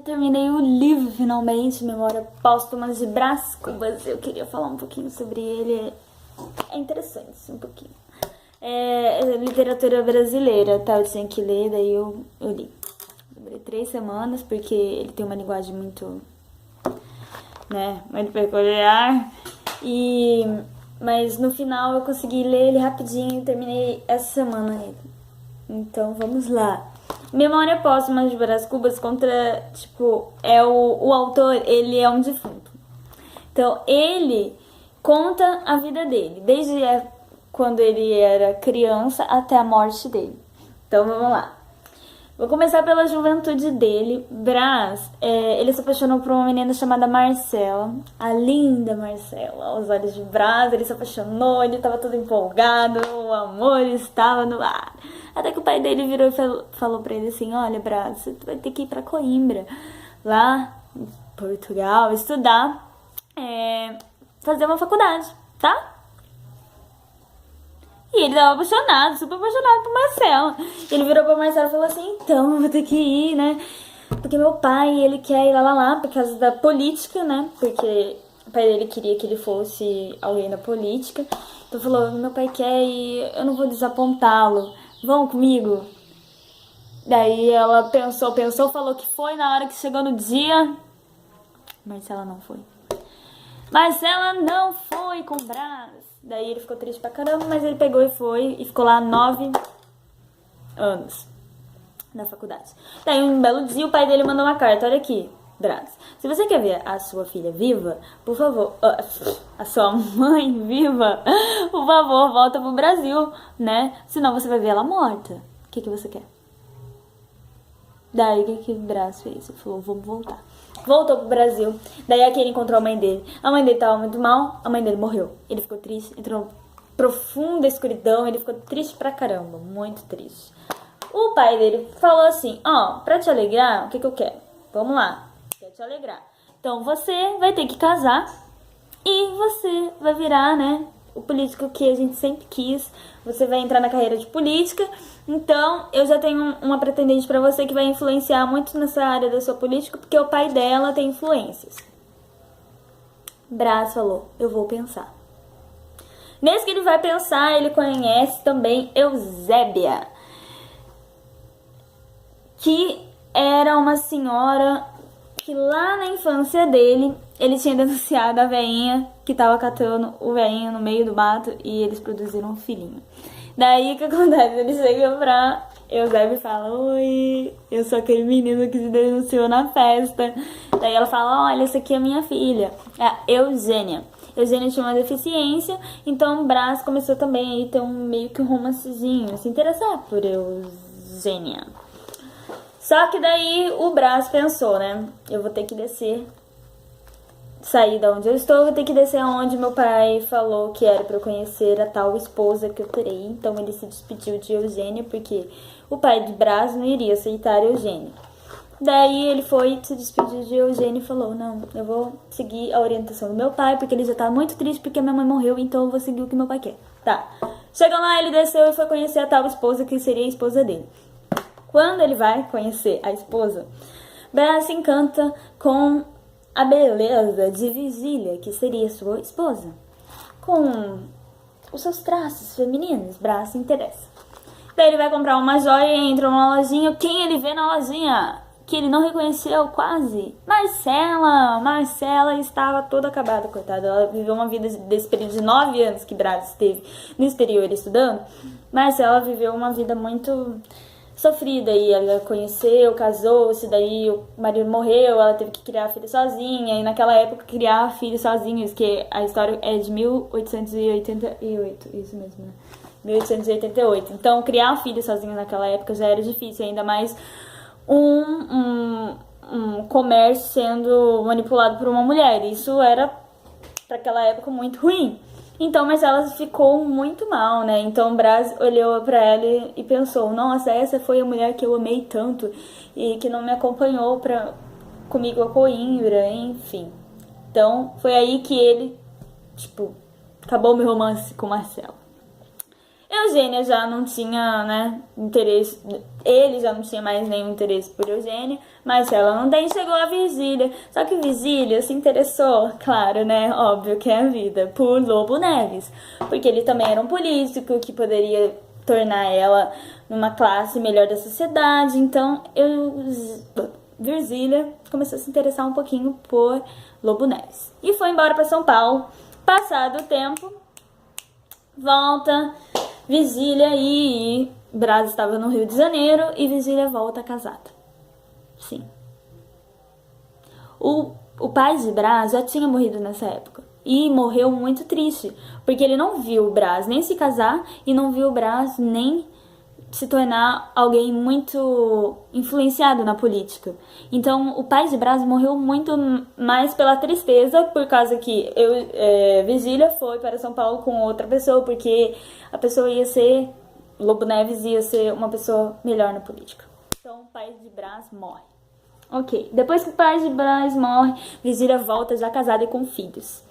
Terminei o livro finalmente, Memória Póstumas de Brás Cubas. Eu queria falar um pouquinho sobre ele. É interessante, um pouquinho. É literatura brasileira, tá? Eu tinha que ler, daí eu li. Demorei 3 semanas, porque ele tem uma linguagem muito, né, muito peculiar. Mas no final eu consegui ler ele rapidinho e terminei essa semana ele. Então vamos lá. Memória Póstuma de Brás Cubas contra, tipo, o autor, ele é um defunto. Então, ele conta a vida dele, desde quando ele era criança até a morte dele. Então, vamos lá. Vou começar pela juventude dele. Brás, ele se apaixonou por uma menina chamada Marcela, a linda Marcela. Aos olhos de Brás, ele se apaixonou, ele estava todo empolgado, o amor estava no ar. Até que o pai dele virou e falou pra ele assim: olha, Brás, você vai ter que ir pra Coimbra, lá em Portugal, estudar, fazer uma faculdade, tá? E ele tava apaixonado, super apaixonado por Marcela. Ele virou pra Marcela e falou assim: então, eu vou ter que ir, né? Porque meu pai, ele quer ir lá, por causa da política, né? Porque o pai dele queria que ele fosse alguém da política. Então falou: meu pai quer ir, eu não vou desapontá-lo. Vão comigo? Daí ela pensou, falou que foi. Na hora que chegou no dia, Marcela não foi. Marcela não foi com Brás. Daí ele ficou triste pra caramba, mas ele pegou e foi. E ficou lá 9 anos na faculdade. Daí um belo dia o pai dele mandou uma carta: olha aqui, Brás, se você quer ver a sua filha viva, por favor, a sua mãe viva, por favor, volta pro Brasil, né? Senão você vai ver ela morta. O que você quer? Daí o que o Brás fez? Ele falou: vamos voltar. Voltou pro Brasil. Daí aqui ele encontrou a mãe dele. A mãe dele tava muito mal, a mãe dele morreu. Ele ficou triste, entrou numa profunda escuridão, ele ficou triste pra caramba, muito triste. O pai dele falou assim: ó, pra te alegrar, o que eu quero? Vamos lá, quero te alegrar. Então você vai ter que casar e você vai virar, né, o político que a gente sempre quis. Você vai entrar na carreira de política. Então, eu já tenho uma pretendente pra você que vai influenciar muito nessa área da sua política, porque o pai dela tem influências. Brás falou: eu vou pensar. Nesse que ele vai pensar, ele conhece também Eusébia, que era uma senhora que lá na infância dele, ele tinha denunciado a veinha que tava catando o veinho no meio do mato e eles produziram um filhinho. Daí o que acontece? Ele chega pra Eusébio e fala: oi, eu sou aquele menino que se denunciou na festa. Daí ela fala: olha, essa aqui é minha filha, é a Eugênia. Eugênia tinha uma deficiência, então Brás começou também a ter meio que um romancezinho, se interessar por Eugênia. Só que daí o Brás pensou, né? Eu vou ter que descer, sair da onde eu estou, vou ter que descer aonde meu pai falou que era pra eu conhecer a tal esposa que eu terei. Então ele se despediu de Eugênia, porque o pai de Brás não iria aceitar Eugênia. Daí ele foi se despedir de Eugênia e falou: não, eu vou seguir a orientação do meu pai, porque ele já tá muito triste porque minha mãe morreu, então eu vou seguir o que meu pai quer. Tá. Chegou lá, ele desceu e foi conhecer a tal esposa que seria a esposa dele. Quando ele vai conhecer a esposa, Brás se encanta com a beleza de Virgília, que seria sua esposa. Com os seus traços femininos, Brás se interessa. Daí ele vai comprar uma joia e entra numa lojinha. Quem ele vê na lojinha? Que ele não reconheceu quase? Marcela! Marcela estava toda acabada, coitada. Ela viveu uma vida desse período de 9 anos que Brás esteve no exterior estudando. Marcela viveu uma vida muito sofrida, e ela conheceu, casou-se, daí o marido morreu, ela teve que criar a filha sozinha, e naquela época criar filhos sozinhos, que a história é de 1888, isso mesmo, né? 1888. Então, criar filho sozinho naquela época já era difícil, ainda mais um comércio sendo manipulado por uma mulher. Isso era, para aquela época, muito ruim. Então, mas ela ficou muito mal, né? Então, Brás olhou pra ela e pensou: nossa, essa foi a mulher que eu amei tanto e que não me acompanhou comigo a Coimbra, enfim. Então, foi aí que ele, acabou meu romance com Marcelo. Eugênia já não tinha, né, interesse, ele já não tinha mais nenhum interesse por Eugênia, Marcela não tem, chegou a Virgília, só que Virgília se interessou, claro, né, óbvio que é a vida, por Lobo Neves, porque ele também era um político que poderia tornar ela numa classe melhor da sociedade, então Virgília começou a se interessar um pouquinho por Lobo Neves e foi embora para São Paulo. Passado o tempo, volta Virgília e Brás estava no Rio de Janeiro e Virgília volta casada. Sim. O pai de Brás já tinha morrido nessa época e morreu muito triste, porque ele não viu o Brás nem se casar e não viu o Brás nem se tornar alguém muito influenciado na política. Então, o pai de Brás morreu muito mais pela tristeza, por causa que Virgília foi para São Paulo com outra pessoa, porque a pessoa Lobo Neves ia ser uma pessoa melhor na política. Então, o pai de Brás morre. Ok, depois que o pai de Brás morre, Virgília volta já casada e com filhos.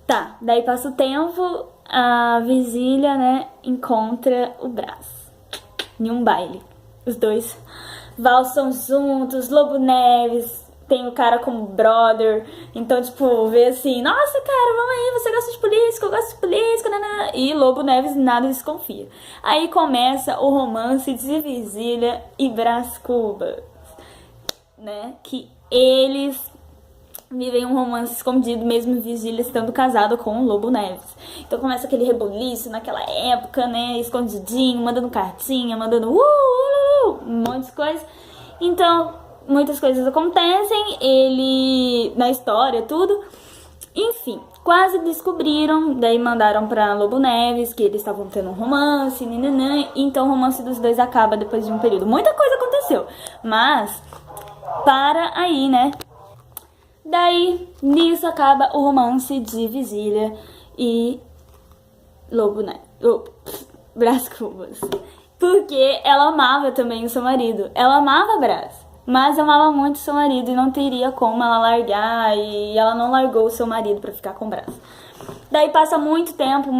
Tá, daí passa o tempo, a Virgília, né, encontra o Brás em um baile. Os dois valsam juntos, Lobo Neves tem o cara como brother, então, tipo, vê assim, nossa, cara, vamos aí, você gosta de política, eu gosto de política, nanana. E Lobo Neves nada desconfia. Aí começa o romance de Virgília e Brás Cubas, né, que eles vivem um romance escondido, mesmo Virgília estando casada com o Lobo Neves. Então começa aquele reboliço naquela época, né, escondidinho, mandando cartinha, mandando um monte de coisa. Então, muitas coisas acontecem, na história, tudo. Enfim, quase descobriram, daí mandaram pra Lobo Neves que eles estavam tendo um romance, então o romance dos dois acaba depois de um período. Muita coisa aconteceu, mas para aí, né? Daí, nisso acaba o romance de Virgília e Lobo Neves, Brás Cubas. Porque ela amava também o seu marido. Ela amava Brás, mas amava muito o seu marido e não teria como ela largar. E ela não largou o seu marido pra ficar com Brás. Daí passa muito tempo,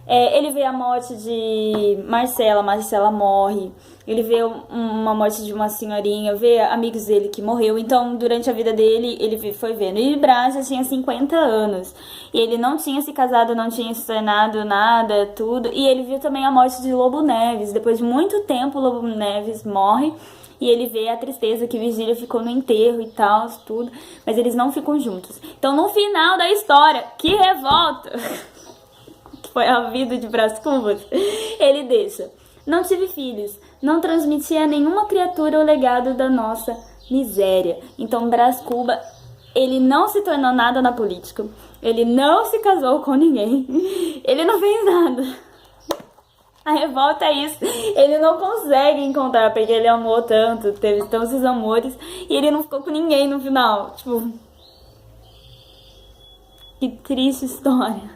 ele vê a morte de Marcela morre, ele vê uma morte de uma senhorinha, vê amigos dele que morreu, então durante a vida dele ele foi vendo. E Brás já tinha 50 anos, e ele não tinha se casado, não tinha se tornado nada, tudo, e ele viu também a morte de Lobo Neves. Depois de muito tempo, Lobo Neves morre, e ele vê a tristeza que Virgília ficou no enterro e tal, tudo. Mas eles não ficam juntos. Então, no final da história, que revolta, que foi a vida de Brás Cubas, ele deixa: não tive filhos, não transmiti a nenhuma criatura o legado da nossa miséria. Então, Brás Cubas, ele não se tornou nada na política. Ele não se casou com ninguém. Ele não fez nada. A revolta é isso, ele não consegue encontrar, porque ele amou tanto, teve tantos amores, e ele não ficou com ninguém no final. Tipo, que triste história.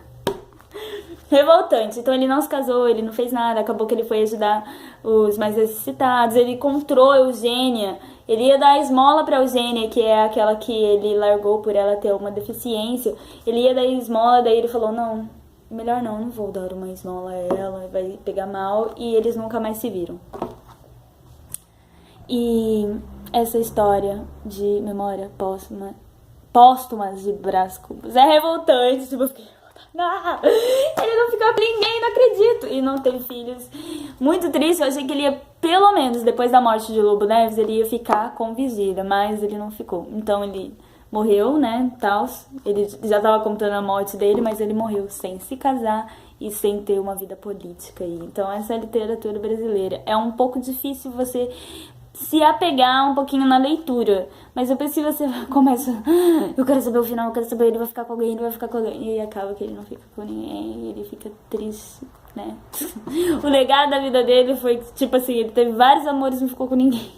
Revoltante. Então ele não se casou, ele não fez nada, acabou que ele foi ajudar os mais necessitados, ele encontrou Eugênia, ele ia dar esmola pra Eugênia, que é aquela que ele largou por ela ter uma deficiência. Ele ia dar esmola, daí ele falou: não, melhor não vou dar uma esmola a ela, vai pegar mal, e eles nunca mais se viram. E essa história de memória póstuma de Brás Cubas é revoltante, tipo, eu fiquei revoltada. Ele não ficou com ninguém, não acredito, e não teve filhos. Muito triste, eu achei que ele ia, pelo menos depois da morte de Lobo Neves, ele ia ficar com Virgília, mas ele não ficou. Então ele morreu, né, tal. Ele já tava contando a morte dele, mas ele morreu sem se casar e sem ter uma vida política. Então essa é a literatura brasileira. É um pouco difícil você se apegar um pouquinho na leitura, mas depois se você começa, eu quero saber o final, eu quero saber, ele vai ficar com alguém, ele vai ficar com alguém, e acaba que ele não fica com ninguém, e ele fica triste, né. O legado da vida dele foi, tipo assim, ele teve vários amores e não ficou com ninguém.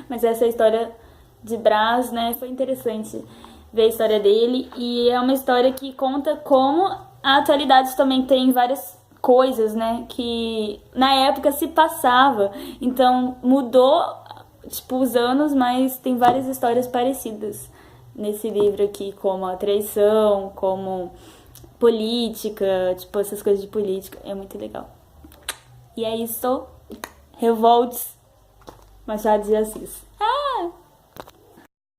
Mas essa é a história de Brás, né, foi interessante ver a história dele, e é uma história que conta como a atualidade também tem várias coisas, né, que na época se passava, então mudou, tipo, os anos, mas tem várias histórias parecidas nesse livro aqui, como a traição, como política, tipo, essas coisas de política. É muito legal. E é isso. Revolts, Machado de Assis.